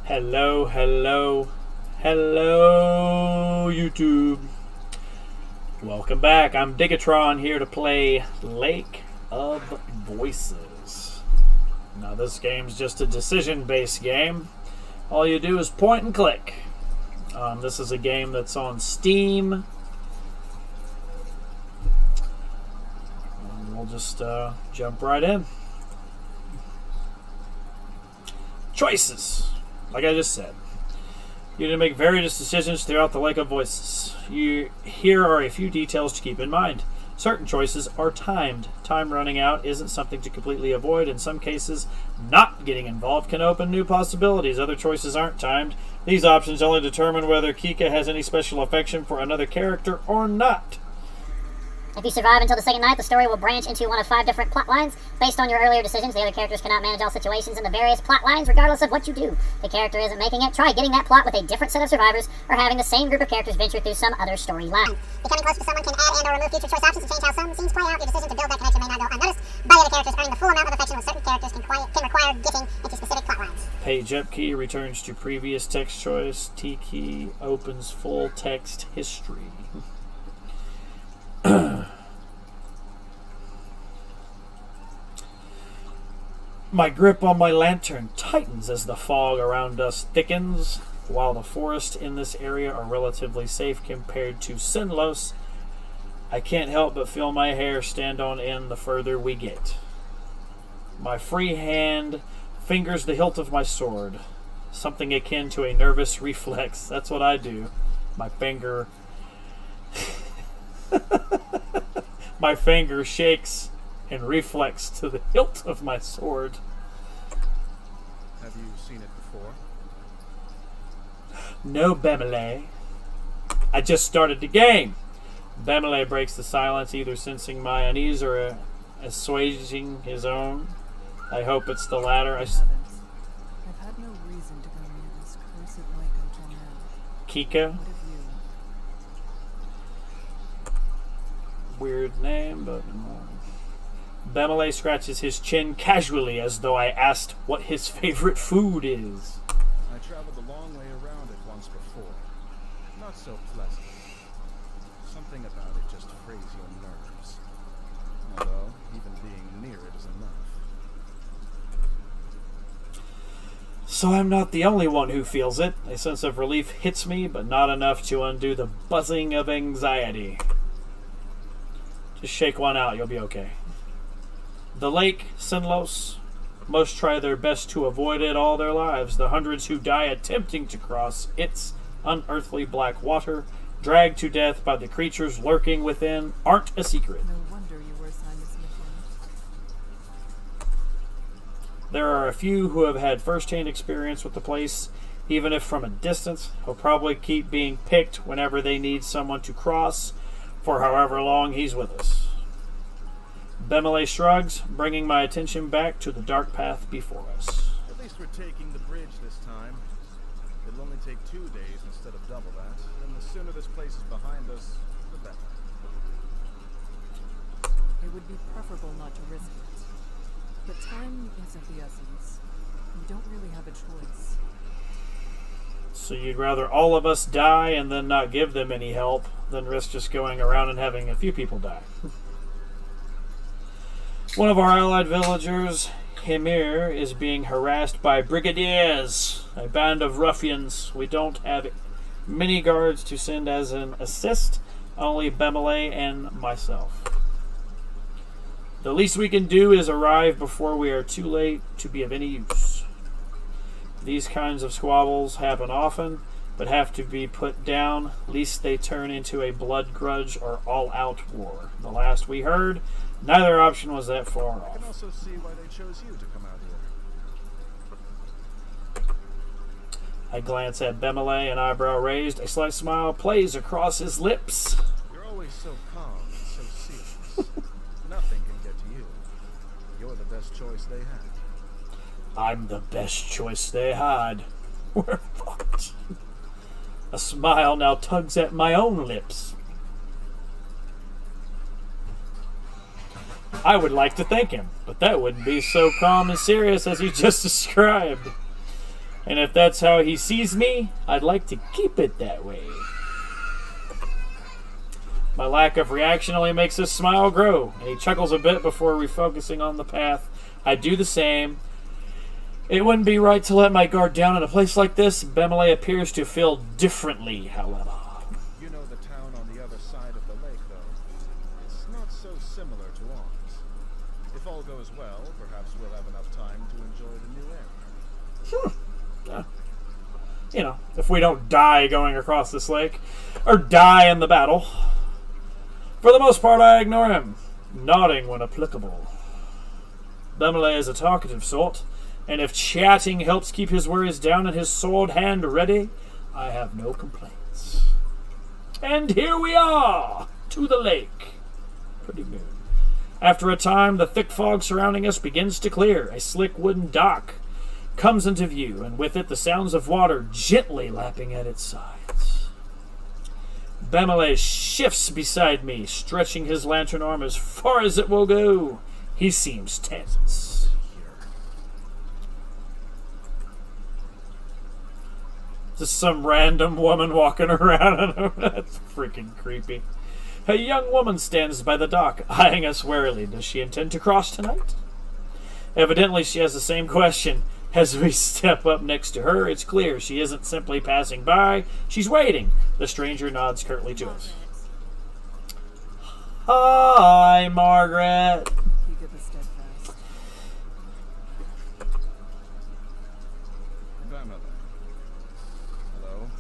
Hello, hello, hello, YouTube. Welcome back. I'm Diggetron here to play Lake of Voices. Now, this game's just a decision-based game. All you do is point and click. This is a game that's on Steam. And we'll just jump right in. Choices. Like I just said, you need to make various decisions throughout the Lake of Voices. Here are a few details to keep in mind. Certain choices are timed. Time running out isn't something to completely avoid. In some cases, not getting involved can open new possibilities. Other choices aren't timed. These options only determine whether Kika has any special affection for another character or not. If you survive until the second night, the story will branch into one of 5 different plot lines. Based on your earlier decisions, the other characters cannot manage all situations in the various plot lines, regardless of what you do. If the character isn't making it, try getting that plot with a different set of survivors, or having the same group of characters venture through some other storyline. Becoming close to someone can add and or remove future choice options to change how some scenes play out. Your decision to build that connection may not go unnoticed by the other characters. Earning the full amount of affection with certain characters can require getting into specific plot lines. Page up key returns to previous text choice. T key opens full text history. My grip on my lantern tightens as the fog around us thickens. While the forests in this area are relatively safe compared to Sinlos, I can't help but feel my hair stand on end the further we get. My free hand fingers the hilt of my sword, something akin to a nervous reflex. That's what I do. My finger shakes and reflex to the hilt of my sword. Have you seen it before? No, Bemele. I just started the game. Bemele breaks the silence, either sensing my unease or assuaging his own. I hope it's the latter. I've had no reason to go near this cursed lake until now. Kika. What of you? Weird name, but... Bemele scratches his chin casually as though I asked what his favorite food is. I traveled a long way around it once before. Not so pleasant. Something about it just frays your nerves. Although, even being near it is enough. So I'm not the only one who feels it. A sense of relief hits me, but not enough to undo the buzzing of anxiety. Just shake one out, you'll be okay. The lake, Sinlos. Most try their best to avoid it all their lives. The hundreds who die attempting to cross its unearthly black water, dragged to death by the creatures lurking within, aren't a secret. No wonder you were assigned this mission. There are a few who have had first-hand experience with the place, even if from a distance. He'll probably keep being picked whenever they need someone to cross, for however long he's with us. Bemele shrugs, bringing my attention back to the dark path before us. At least we're taking the bridge this time. It'll only take 2 days instead of double that, and the sooner this place is behind us, the better. It would be preferable not to risk it. But time is of the essence. You don't really have a choice. So you'd rather all of us die and then not give them any help than risk just going around and having a few people die. One of our allied villagers, Hemir, is being harassed by brigadiers, a band of ruffians. We don't have many guards to send as an assist, only Bemele and myself. The least we can do is arrive before we are too late to be of any use. These kinds of squabbles happen often, but have to be put down, lest they turn into a blood grudge or all-out war. The last we heard, neither option was that far I can off. also see why they chose you to come out here. I glance at Bemele, an eyebrow raised. A slight smile plays across his lips. You're always so calm and so serious. Nothing can get to you. You're the best choice they had. I'm the best choice they had. We're fucked. A smile now tugs at my own lips. I would like to thank him, but that wouldn't be so calm and serious as he just described. And if that's how he sees me, I'd like to keep it that way. My lack of reaction only makes his smile grow, and he chuckles a bit before refocusing on the path. I do the same. It wouldn't be right to let my guard down in a place like this. Bemele appears to feel differently, however. You know the town on the other side of the lake, though. It's not so similar to ours. If all goes well, perhaps we'll have enough time to enjoy the new area. You know, if we don't die going across this lake, or die in the battle. For the most part, I ignore him, nodding when applicable. Bemele is a talkative sort, and if chatting helps keep his worries down and his sword hand ready, I have no complaints. And here we are, to the lake. Pretty good. After a time, the thick fog surrounding us begins to clear. A slick wooden dock comes into view, and with it the sounds of water gently lapping at its sides. Bemele shifts beside me, stretching his lantern arm as far as it will go. He seems tense. Just some random woman walking around. That's freaking creepy. A young woman stands by the dock, eyeing us warily. Does she intend to cross tonight? Evidently, she has the same question. As we step up next to her, it's clear she isn't simply passing by. She's waiting. The stranger nods curtly to us. Hi, Margaret. You give a steadfast. Bemele. Hello?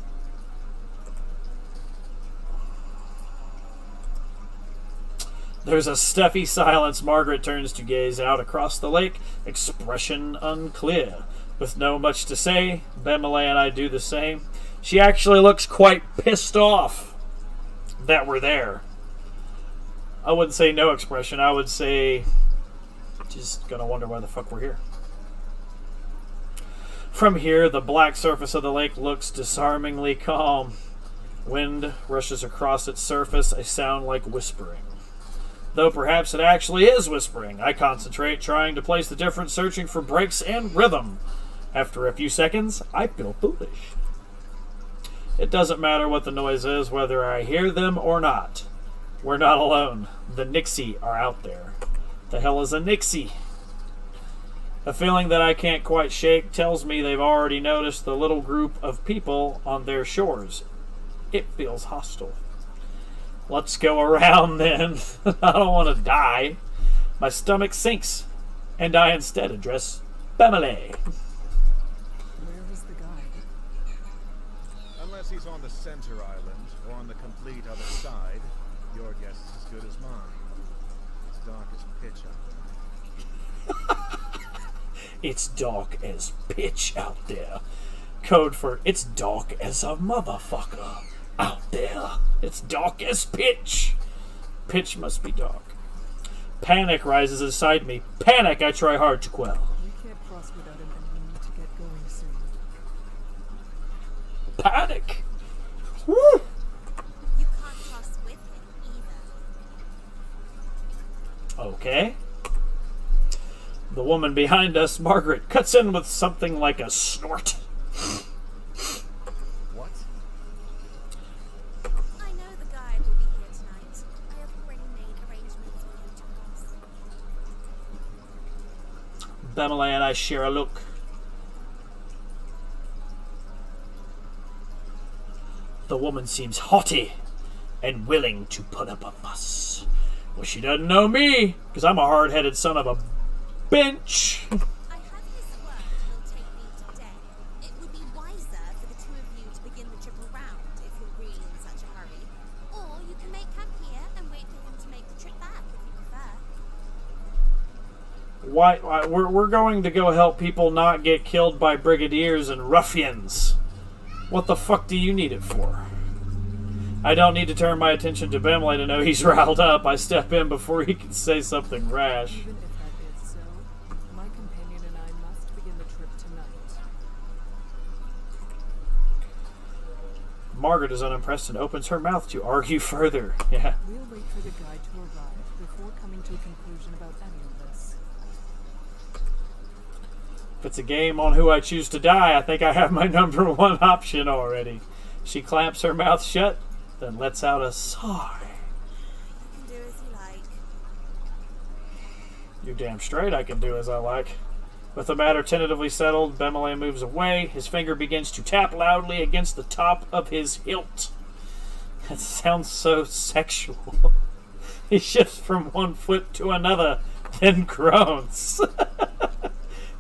There's a stuffy silence. Margaret turns to gaze out across the lake, expression unclear. With no much to say, Bemele and I do the same. She actually looks quite pissed off that we're there. I wouldn't say no expression. I would say just gonna wonder why the fuck we're here. From here, the black surface of the lake looks disarmingly calm. Wind rushes across its surface, a sound like whispering. Though perhaps it actually is whispering. I concentrate, trying to place the difference, searching for breaks and rhythm. After a few seconds, I feel foolish. It doesn't matter what the noise is, whether I hear them or not. We're not alone. The Nixie are out there. The hell is a Nixie? A feeling that I can't quite shake tells me they've already noticed the little group of people on their shores. It feels hostile. Let's go around then. I don't want to die. My stomach sinks, and I instead address Bemele. Where was the guide? Unless he's on the center island or on the complete other side, your guess is as good as mine. It's dark as pitch out there. It's dark as pitch out there. Code for it's dark as a motherfucker out there. It's dark as pitch. Pitch must be dark. Panic rises inside me. Panic I try hard to quell. We can't cross without him, and we need to get going soon. Panic! Woo! You can't cross with him either. Okay. The woman behind us, Margaret, cuts in with something like a snort. What? I know the guide will be here tonight. I have already made arrangements for him to cross. Bemele and I share a look. The woman seems haughty and willing to put up a fuss. Well, she doesn't know me, because I'm a hard-headed son of a bench. I have his word he'll take me today. It would be wiser for the two of you to begin the trip around if you're really in such a hurry. Or you can make camp here and wait for him to make the trip back if you prefer. Why we're going to go help people not get killed by brigadiers and ruffians. What the fuck do you need it for? I don't need to turn my attention to Bemele to know he's riled up. I step in before he can say something rash. Even if that is so, my companion and I must begin the trip tonight. Margaret is unimpressed and opens her mouth to argue further. Yeah. We'll wait for the guide to arrive before coming to a conclusion about any of this. If it's a game on who I choose to die, I think I have my number one option already. She clamps her mouth shut, then lets out a sigh. You can do as you like. You're damn straight I can do as I like. With the matter tentatively settled, Bemele moves away. His finger begins to tap loudly against the top of his hilt. That sounds so sexual. He shifts from one foot to another, then groans.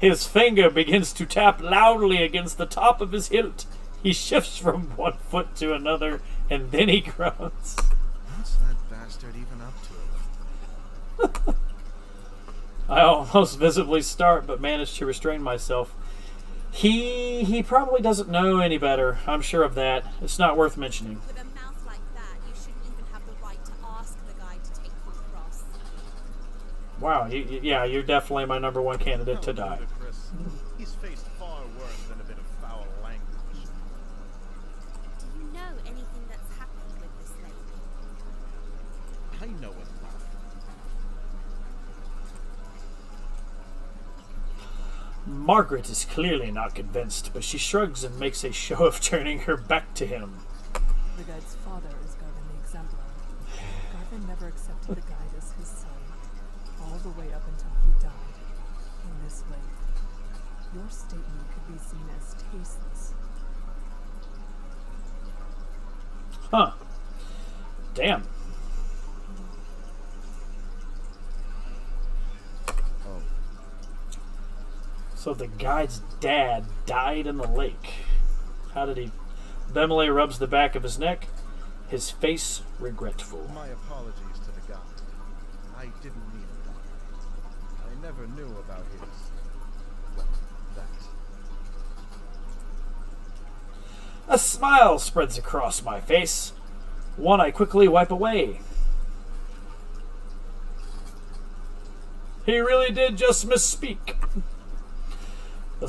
His finger begins to tap loudly against the top of his hilt. He shifts from one foot to another, and then he groans. What's that bastard even up to? I almost visibly start, but manage to restrain myself. He probably doesn't know any better. I'm sure of that. It's not worth mentioning. With a mouth like that, you shouldn't even have the right to ask the guide to take you across. Wow, yeah, you're definitely my number one candidate to die. Ludicrous. He's faced far worse than a bit of foul language. Do you know anything that's happened with this lady? I know enough. Margaret is clearly not convinced, but she shrugs and makes a show of turning her back to him. The guide's father is Garvin the Exemplar. Garvin never accepted the guide as his son, all the way up until he died. In this way, your statement could be seen as tasteless. Huh. Damn. Oh, So the guide's dad died in the lake. How did he... Bemele rubs the back of his neck, his face regretful. my apologies to the guy. I didn't mean it that way. I never knew about his... well, that. A smile spreads across my face. One I quickly wipe away. He really did just misspeak. The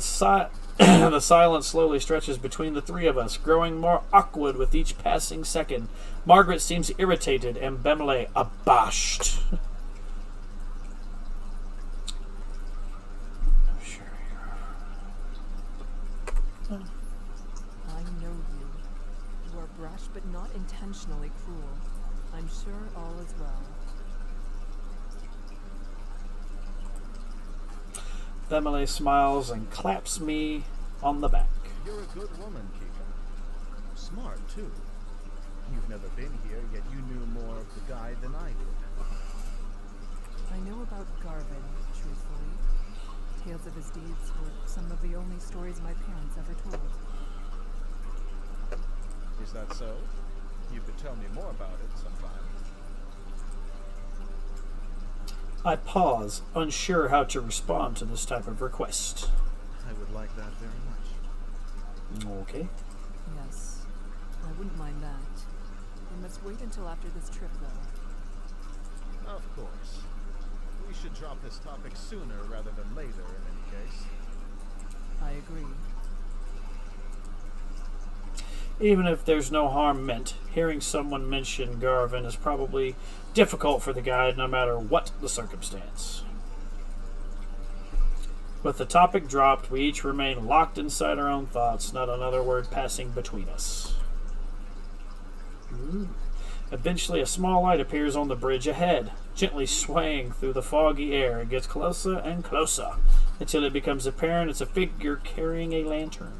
silence slowly stretches between the three of us, growing more awkward with each passing second. Margaret seems irritated and Bemele abashed. I'm sure I know you. You are brash but not intentionally cruel. I'm sure all is well. Bemele smiles and claps me on the back. You're a good woman, Keegan. Smart, too. You've never been here, yet you knew more of the guide than I did. I know about Garvin, truthfully. Tales of his deeds were some of the only stories my parents ever told. Is that so? You could tell me more about it sometime. I pause, unsure how to respond to this type of request. I would like that very much. Okay. Yes, I wouldn't mind that. We must wait until after this trip, though. Of course. We should drop this topic sooner rather than later, in any case. I agree. Even if there's no harm meant, hearing someone mention Garvin is probably difficult for the guide no matter what the circumstance. With the topic dropped, we each remain locked inside our own thoughts, not another word passing between us. Eventually, a small light appears on the bridge ahead, gently swaying through the foggy air. It gets closer and closer, until it becomes apparent it's a figure carrying a lantern.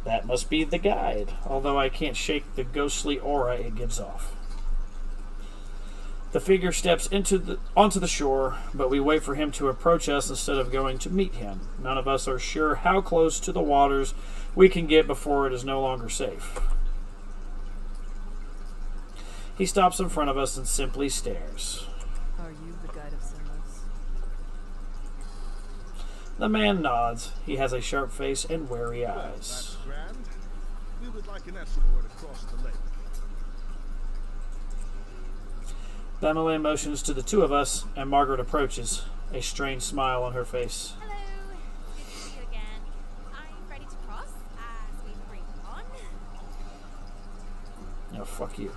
That must be the guide, although I can't shake the ghostly aura it gives off. The figure steps onto the shore, but we wait for him to approach us instead of going to meet him. None of us are sure how close to the waters we can get before it is no longer safe. He stops in front of us and simply stares. Are you the guide of Sinless? The man nods. He has a sharp face and wary Well, eyes. that's grand. We would like an escort across the lake. Bemele motions to the two of us, and Margaret approaches, a strange smile on her face. Hello, good to see you again. I'm ready to cross, as we've agreed on. fuck you.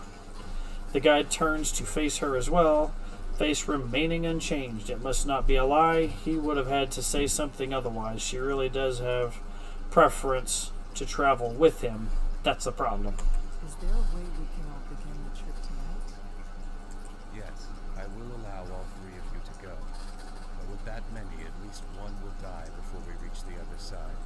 The guide turns to face her as well, face remaining unchanged. It must not be a lie. He would have had to say something otherwise. She really does have preference to travel with him. That's the problem. Is there a way we can all begin the trip tonight? Yes, I will allow all three of you to go. But with that many, at least one will die before we reach the other side.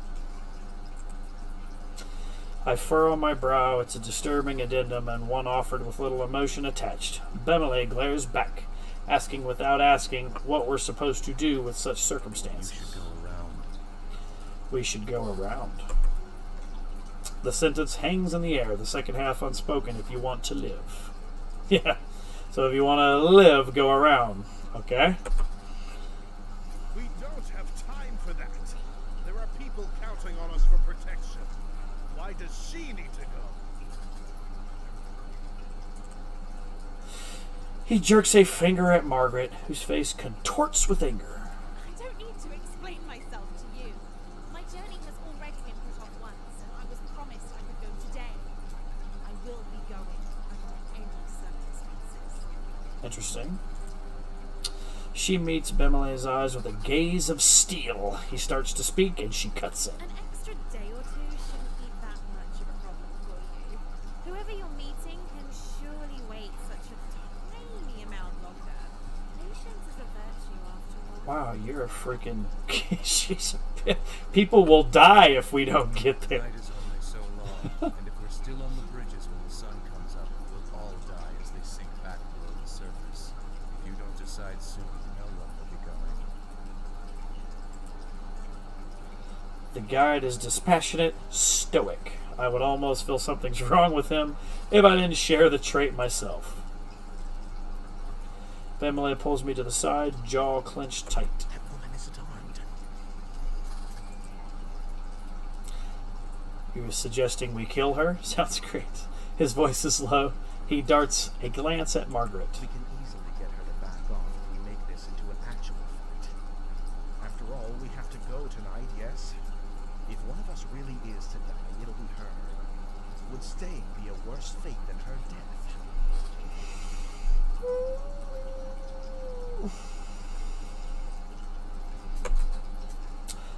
I furrow my brow. It's a disturbing addendum, and one offered with little emotion attached. Bemele glares back, asking without asking what we're supposed to do with such You circumstances. should go around. We should go around. The sentence hangs in the air, the second half unspoken, if you want to live. Yeah, so if you want to live, go around, okay? We don't have time for that. There are people counting on us for protection. Why does she need to go? He jerks a finger at Margaret, whose face contorts with anger. I don't need to explain myself to you. My journey has already been put off once, and I was promised I could go today. I will be going under any circumstances. Interesting. She meets Bemele's eyes with a gaze of steel. He starts to speak, and she cuts in. An extra day or two shouldn't be that much of a problem for you. Whoever you're meeting can surely wait such a tiny amount longer. Patience is a virtue after all. Wow, you're a freaking... She's a... People will die if we don't get The there. night is only so long, and if we're still on the bridges when the sun comes up, we'll all die as they sink back below the surface. If you don't decide soon, no one will be going. The guide is dispassionate, stoic. I would almost feel something's wrong with him if I didn't share the trait myself. Bemele pulls me to the side, jaw clenched tight. That woman isn't armed. He was suggesting we kill her? Sounds great. His voice is low. He darts a glance at Margaret. We can easily get her to back off if we make this into an actual fight. After all, we have to go tonight, yes? If one of us really is to die, it'll be her. Would staying be a worse fate than her death?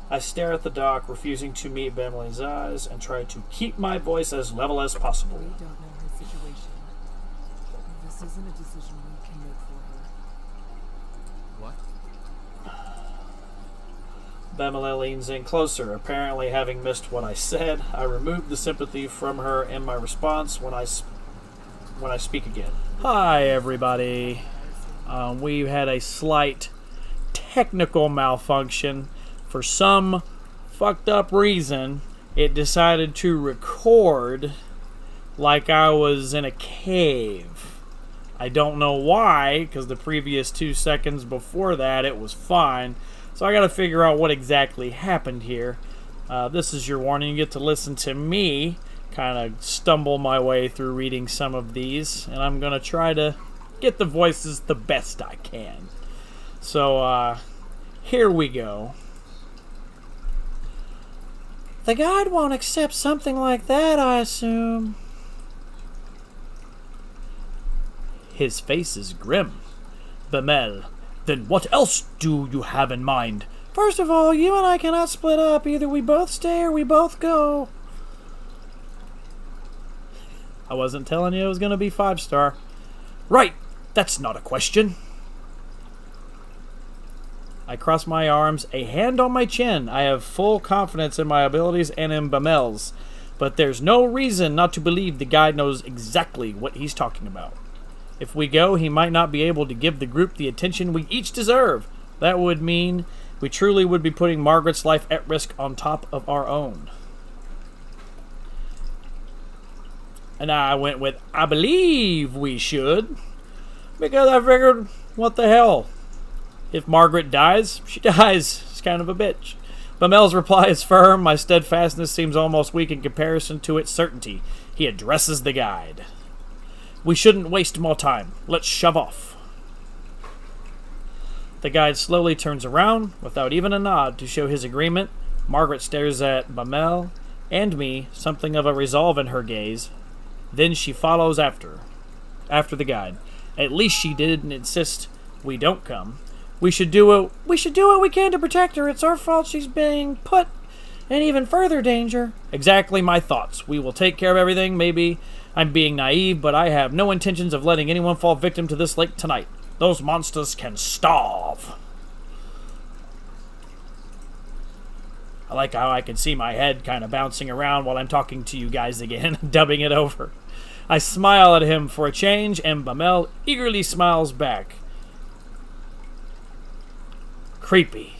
I stare at the dock, refusing to meet Bemele's eyes, and try to keep my voice as level as possible. We don't know her situation. This isn't a decision we can make for her. What? Bemele leans in closer, apparently having missed what I said. I remove the sympathy from her in my response when I speak again. Hi, everybody. We've had a slight technical malfunction. For some fucked up reason, it decided to record like I was in a cave. I don't know why, because the previous 2 seconds before that it was fine. So I gotta figure out what exactly happened here. This is your warning. You get to listen to me kind of stumble my way through reading some of these, and I'm gonna try to get the voices the best I can. So, here we go. The guide won't accept something like that, I assume. His face is grim. Bemele, then what else do you have in mind? First of all, you and I cannot split up. Either we both stay or we both go. I wasn't telling you it was going to be 5-star. Right, that's not a question. I cross my arms, a hand on my chin. I have full confidence in my abilities and in Bemele's, but there's no reason not to believe the guide knows exactly what he's talking about. If we go, he might not be able to give the group the attention we each deserve. That would mean we truly would be putting Margaret's life at risk on top of our own. And I went with, I believe we should, because I figured, what the hell? If Margaret dies, she dies. She's kind of a bitch. Bemele's reply is firm. My steadfastness seems almost weak in comparison to its certainty. He addresses the guide. We shouldn't waste more time. Let's shove off. The guide slowly turns around, without even a nod to show his agreement. Margaret stares at Bemele and me, something of a resolve in her gaze. Then she follows after the guide. At least she didn't insist we don't come. We should do what we can to protect her. It's our fault she's being put in even further danger. Exactly my thoughts. We will take care of everything. Maybe I'm being naive, but I have no intentions of letting anyone fall victim to this lake tonight. Those monsters can starve. I like how I can see my head kind of bouncing around while I'm talking to you guys again, dubbing it over. I smile at him for a change, and Bamel eagerly smiles back. Creepy.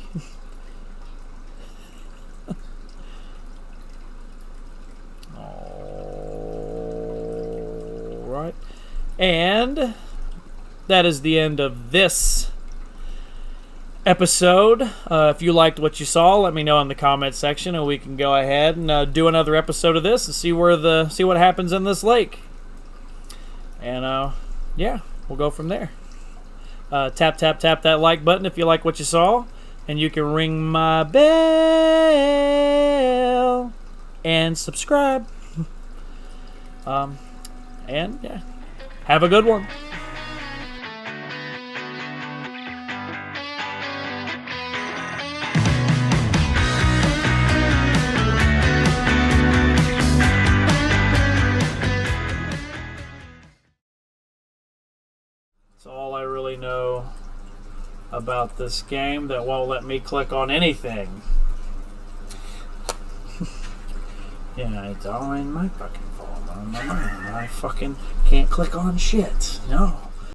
Alright. And that is the end of this episode. If you liked what you saw, let me know in the comment section, and we can go ahead and do another episode of this and see what happens in this lake. And yeah, we'll go from there. Tap that like button if you like what you saw, and you can ring my bell and subscribe. And yeah, have a good one. That's all I really know about this game that won't let me click on anything. Yeah, it's all in my fucking fault. I fucking can't click on shit. No.